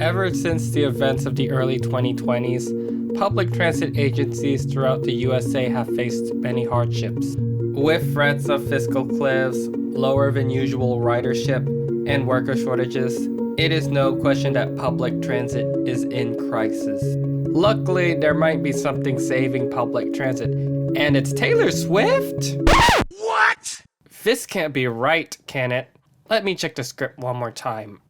Ever since the events of the early 2020s, public transit agencies throughout the USA have faced many hardships. With threats of fiscal cliffs, lower than usual ridership, and worker shortages, it is no question that public transit is in crisis. Luckily, there might be something saving public transit, and it's Taylor Swift? What? This can't be right, can it? Let me check the script one more time.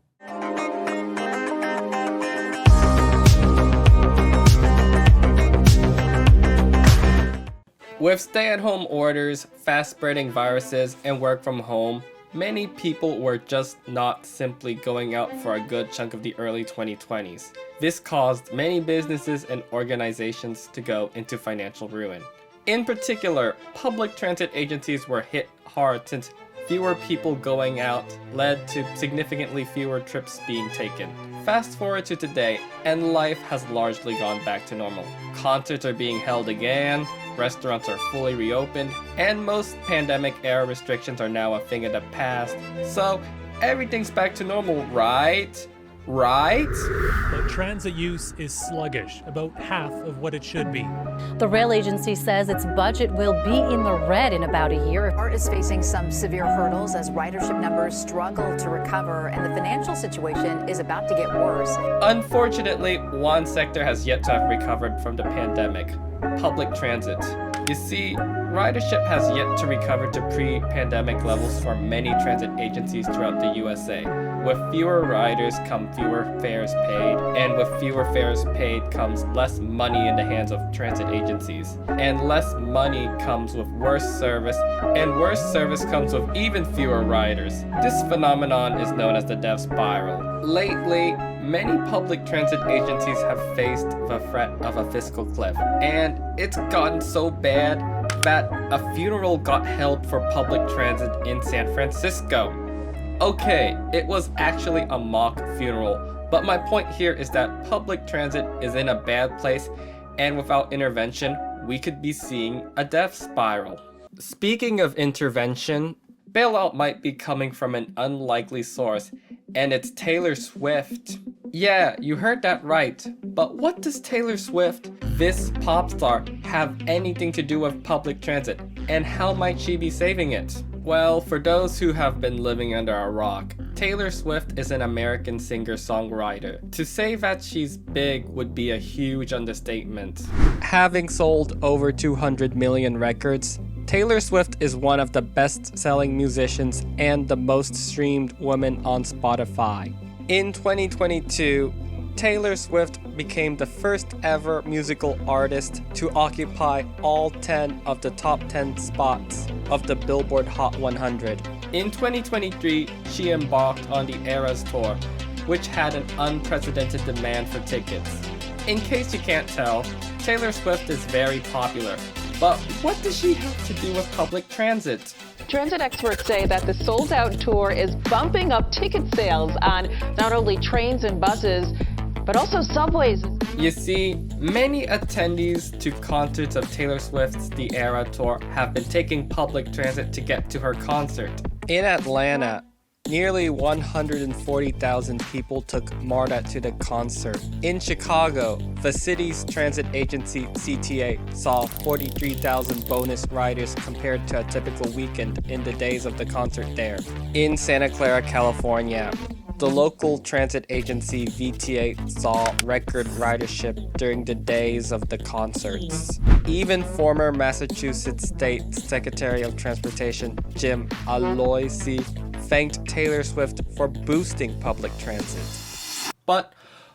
With stay-at-home orders, fast-spreading viruses, and work from home, many people were just not simply going out for a good chunk of the early 2020s. This caused many businesses and organizations to go into financial ruin. In particular, public transit agencies were hit hard since fewer people going out led to significantly fewer trips being taken. Fast forward to today, and life has largely gone back to normal. Concerts are being held again, restaurants are fully reopened, and most pandemic-era restrictions are now a thing of the past. So, everything's back to normal, right? Right? But transit use is sluggish, about half of what it should be. The rail agency says its budget will be in the red in about a year. ART is facing some severe hurdles as ridership numbers struggle to recover, and the financial situation is about to get worse. Unfortunately, one sector has yet to have recovered from the pandemic: public transit. You see, ridership has yet to recover to pre-pandemic levels for many transit agencies throughout the USA. With fewer riders come fewer fares paid, and with fewer fares paid comes less money in the hands of transit agencies. And less money comes with worse service, and worse service comes with even fewer riders. This phenomenon is known as the death spiral. Lately, many public transit agencies have faced the threat of a fiscal cliff, and it's gotten so bad that a funeral got held for public transit in San Francisco. Okay, it was actually a mock funeral, but my point here is that public transit is in a bad place, and without intervention, we could be seeing a death spiral. Speaking of intervention, bailout might be coming from an unlikely source, and it's Taylor Swift. Yeah, you heard that right. But what does Taylor Swift, this pop star, have anything to do with public transit? And how might she be saving it? Well, for those who have been living under a rock, Taylor Swift is an American singer-songwriter. To say that she's big would be a huge understatement. Having sold over 200 million records, Taylor Swift is one of the best-selling musicians and the most streamed woman on Spotify. In 2022, Taylor Swift became the first ever musical artist to occupy all 10 of the top 10 spots of the Billboard Hot 100. In 2023, she embarked on the Eras Tour, which had an unprecedented demand for tickets. In case you can't tell, Taylor Swift is very popular. But what does she have to do with public transit? Transit experts say that the sold-out tour is bumping up ticket sales on not only trains and buses, but also subways. You see, many attendees to concerts of Taylor Swift's The Era Tour have been taking public transit to get to her concert. In Atlanta, nearly 140,000 people took MARTA to the concert. In Chicago, the city's transit agency CTA saw 43,000 bonus riders compared to a typical weekend in the days of the concert there. In Santa Clara, California, the local transit agency VTA saw record ridership during the days of the concerts. Even former Massachusetts State Secretary of Transportation Jim Aloisi thanked Taylor Swift for boosting public transit. But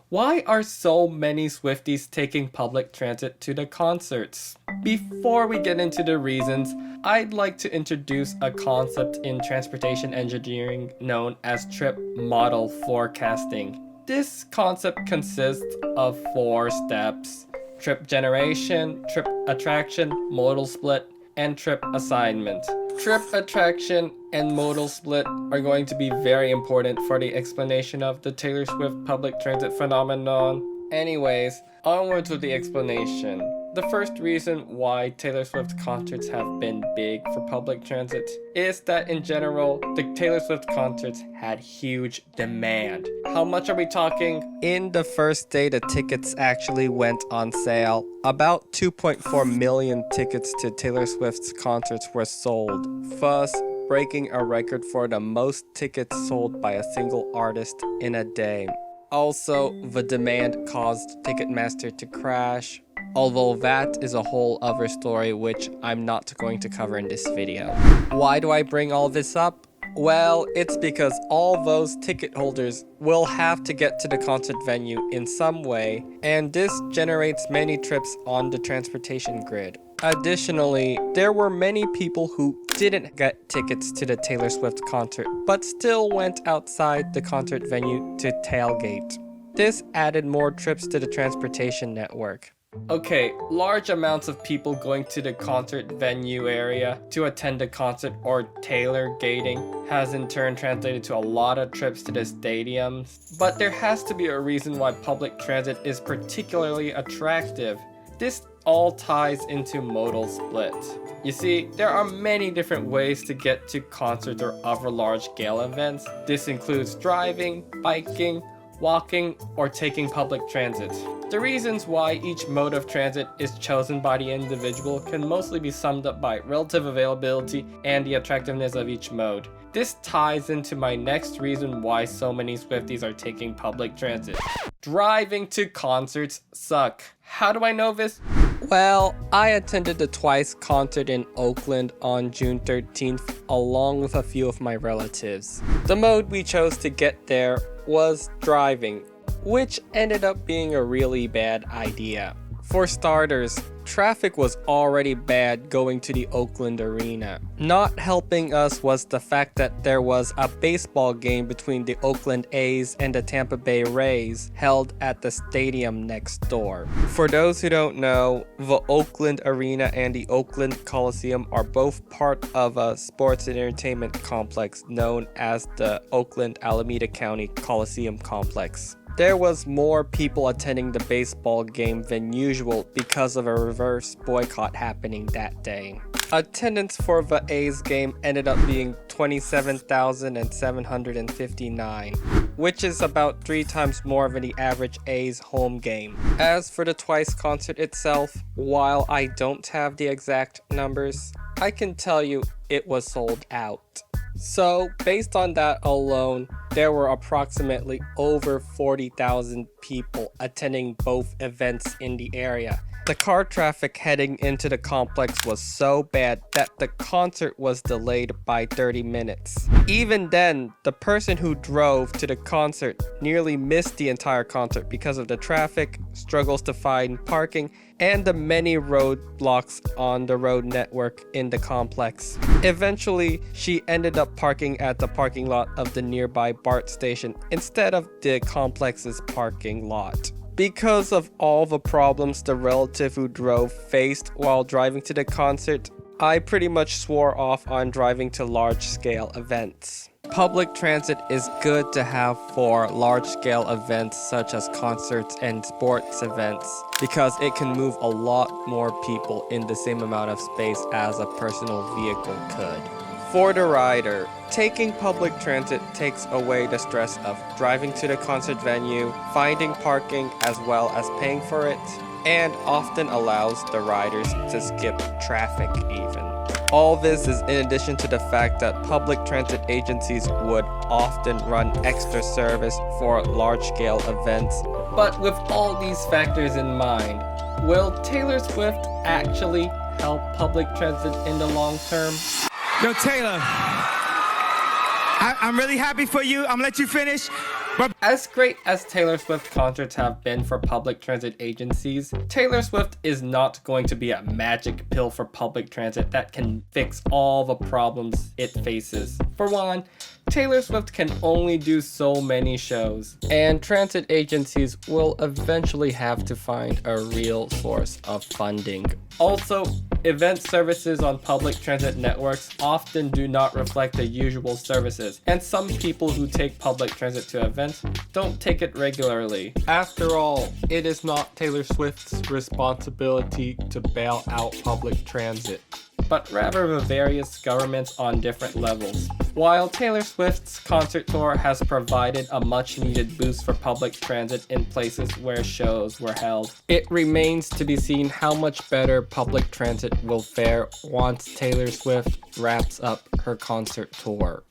why are so many Swifties taking public transit to the concerts? Before we get into the reasons, I'd like to introduce a concept in transportation engineering known as trip model forecasting. This concept consists of 4 steps: trip generation, trip attraction, modal split, and trip assignment. Trip attraction and modal split are going to be very important for the explanation of the Taylor Swift public transit phenomenon. Anyways, onwards with the explanation. The first reason why Taylor Swift concerts have been big for public transit is that in general, the Taylor Swift concerts had huge demand. How much are we talking? In the first day the tickets actually went on sale, about 2.4 million tickets to Taylor Swift's concerts were sold, thus breaking a record for the most tickets sold by a single artist in a day. Also, the demand caused Ticketmaster to crash, although that is a whole other story which I'm not going to cover in this video. Why do I bring all this up? Well, it's because all those ticket holders will have to get to the concert venue in some way, and this generates many trips on the transportation grid. Additionally, there were many people who didn't get tickets to the Taylor Swift concert, but still went outside the concert venue to tailgate. This added more trips to the transportation network. Okay, large amounts of people going to the concert venue area to attend the concert or tailgating has in turn translated to a lot of trips to the stadiums. But there has to be a reason why public transit is particularly attractive. This all ties into modal split. You see, there are many different ways to get to concerts or other large-scale events. This includes driving, biking, walking, or taking public transit. The reasons why each mode of transit is chosen by the individual can mostly be summed up by relative availability and the attractiveness of each mode. This ties into my next reason why so many Swifties are taking public transit. Driving to concerts suck. How do I know this? Well, I attended the Twice concert in Oakland on June 13th along with a few of my relatives. The mode we chose to get there was driving, which ended up being a really bad idea. For starters, traffic was already bad going to the Oakland arena. Not helping us was the fact that there was a baseball game between the Oakland A's and the Tampa Bay Rays held at the stadium next door. For those who don't know, the Oakland Arena and the Oakland Coliseum are both part of a sports and entertainment complex known as the Oakland Alameda County Coliseum Complex. There was more people attending the baseball game than usual because of a reverse boycott happening that day. Attendance for the A's game ended up being 27,759, which is about 3 times more than the average A's home game. As for the Twice concert itself, while I don't have the exact numbers, I can tell you it was sold out. So, based on that alone, there were approximately over 40,000 people attending both events in the area. The car traffic heading into the complex was so bad that the concert was delayed by 30 minutes. Even then, the person who drove to the concert nearly missed the entire concert because of the traffic, struggles to find parking, and the many roadblocks on the road network in the complex. Eventually, she ended up parking at the parking lot of the nearby BART station instead of the complex's parking lot. Because of all the problems the relative who drove faced while driving to the concert, I pretty much swore off on driving to large-scale events. Public transit is good to have for large-scale events such as concerts and sports events because it can move a lot more people in the same amount of space as a personal vehicle could. For the rider, taking public transit takes away the stress of driving to the concert venue, finding parking as well as paying for it, and often allows the riders to skip traffic even. All this is in addition to the fact that public transit agencies would often run extra service for large-scale events. But with all these factors in mind, will Taylor Swift actually help public transit in the long term? Yo, Taylor, I'm really happy for you. I'm gonna let you finish. But as great as Taylor Swift concerts have been for public transit agencies, Taylor Swift is not going to be a magic pill for public transit that can fix all the problems it faces. For one, Taylor Swift can only do so many shows, and transit agencies will eventually have to find a real source of funding. Also, Event services on public transit networks often do not reflect the usual services, and some people who take public transit to events don't take it regularly. After all, it is not Taylor Swift's responsibility to bail out public transit, but rather the various governments on different levels. While Taylor Swift's concert tour has provided a much-needed boost for public transit in places where shows were held, it remains to be seen how much better public transit will fare once Taylor Swift wraps up her concert tour.